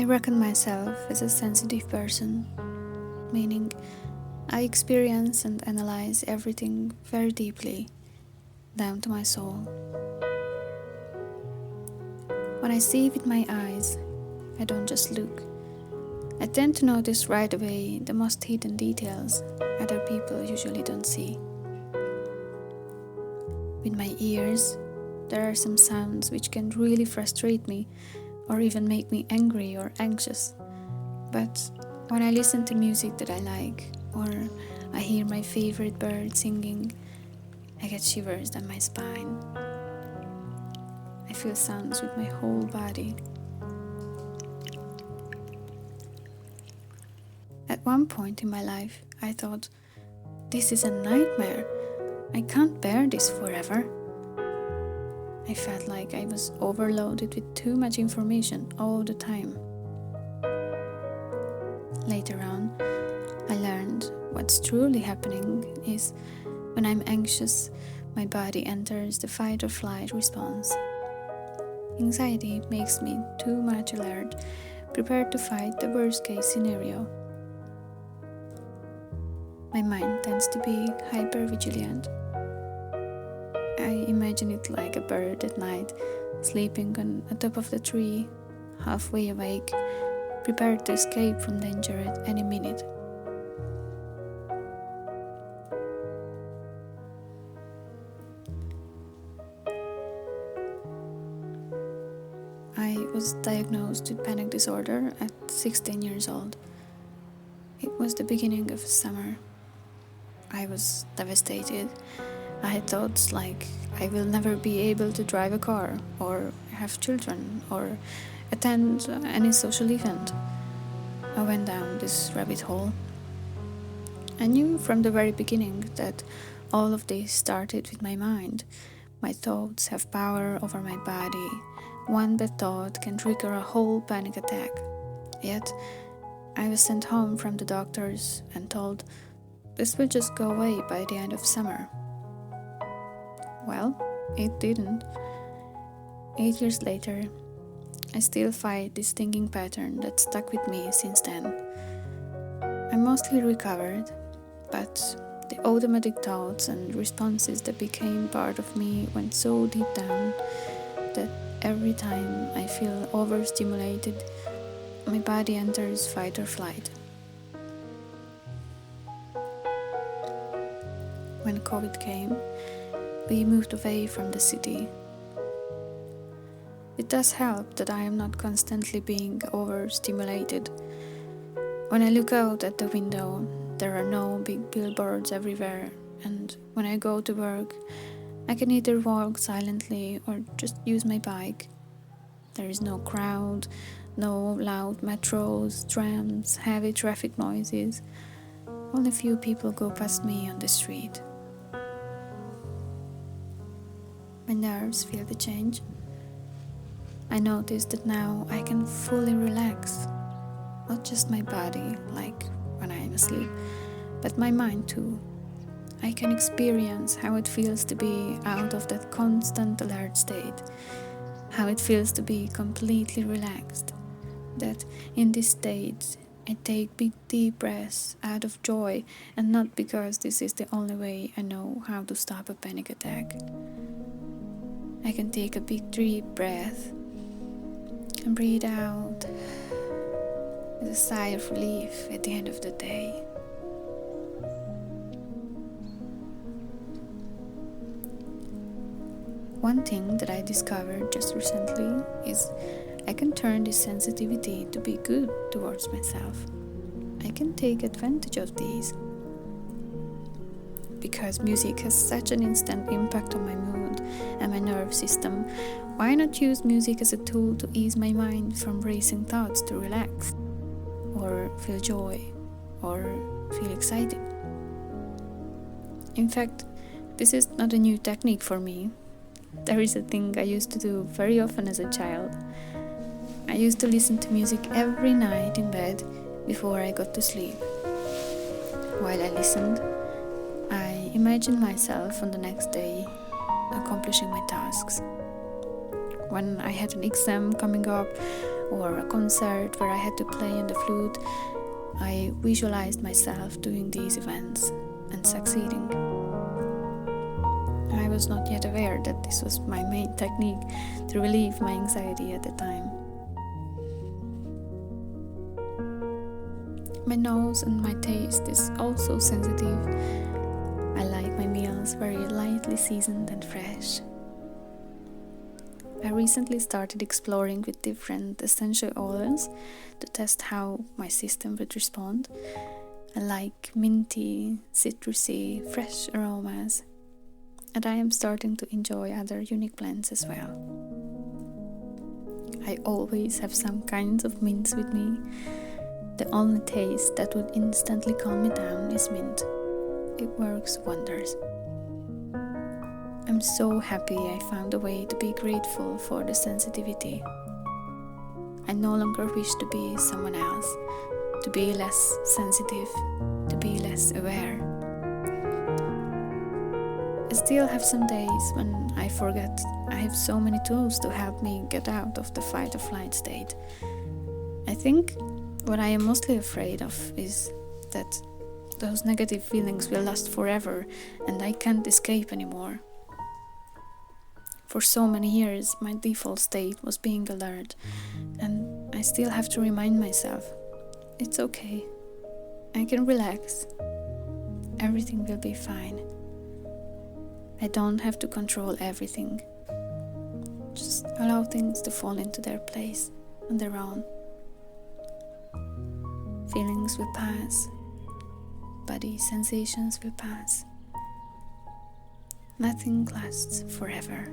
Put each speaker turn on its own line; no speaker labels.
I reckon myself as a sensitive person, meaning I experience and analyze everything very deeply, down to my soul. When I see with my eyes, I don't just look. I tend to notice right away the most hidden details other people usually don't see. With my ears, there are some sounds which can really frustrate me or even make me angry or anxious. But when I listen to music that I like, or I hear my favorite bird singing, I get shivers down my spine. I feel sounds with my whole body. At one point in my life, I thought, this is a nightmare. I can't bear this forever. I felt like I was overloaded with too much information all the time. Later on, I learned what's truly happening is when I'm anxious, my body enters the fight or flight response. Anxiety makes me too much alert, prepared to fight the worst case scenario. My mind tends to be hyper-vigilant. I imagine it like a bird at night, sleeping on the top of the tree, halfway awake, prepared to escape from danger at any minute. I was diagnosed with panic disorder at 16 years old. It was the beginning of summer. I was devastated. I had thoughts like I will never be able to drive a car or have children or attend any social event. I went down this rabbit hole. I knew from the very beginning that all of this started with my mind. My thoughts have power over my body. One bad thought can trigger a whole panic attack. Yet, I was sent home from the doctors and told, this will just go away by the end of summer. Well, it didn't. 8 years later, I still fight this thinking pattern that stuck with me since then. I'm mostly recovered, but the automatic thoughts and responses that became part of me went so deep down that every time I feel overstimulated, my body enters fight or flight. When COVID came, we moved away from the city. It does help that I am not constantly being overstimulated. When I look out at the window, there are no big billboards everywhere, and when I go to work, I can either walk silently or just use my bike. There is no crowd, no loud metros, trams, heavy traffic noises. Only a few people go past me on the street. My nerves feel the change. I notice that now I can fully relax. Not just my body, like when I am asleep, but my mind too. I can experience how it feels to be out of that constant alert state, how it feels to be completely relaxed, that in this state I take big deep breaths out of joy and not because this is the only way I know how to stop a panic attack. I can take a big deep breath and breathe out with a sigh of relief at the end of the day. One thing that I discovered just recently is I can turn this sensitivity to be good towards myself. I can take advantage of these. Because music has such an instant impact on my mood and my nerve system, why not use music as a tool to ease my mind from racing thoughts to relax, or feel joy, or feel excited? In fact, this is not a new technique for me. There is a thing I used to do very often as a child. I used to listen to music every night in bed before I got to sleep. While I listened, I imagined myself on the next day accomplishing my tasks. When I had an exam coming up, or a concert where I had to play on the flute, I visualized myself doing these events and succeeding. I was not yet aware that this was my main technique to relieve my anxiety at the time. My nose and my taste is also sensitive. I like my meals very lightly seasoned and fresh. I recently started exploring with different essential oils to test how my system would respond. I like minty, citrusy, fresh aromas, and I am starting to enjoy other unique blends as well. I always have some kinds of mints with me. The only taste that would instantly calm me down is mint. It works wonders. I'm so happy I found a way to be grateful for the sensitivity. I no longer wish to be someone else, to be less sensitive, to be less aware. I still have some days when I forget I have so many tools to help me get out of the fight or flight state. I think what I am mostly afraid of is that those negative feelings will last forever and I can't escape anymore. For so many years, my default state was being alert, and I still have to remind myself, it's okay, I can relax, everything will be fine. I don't have to control everything, just allow things to fall into their place on their own. Feelings will pass, body sensations will pass. Nothing lasts forever.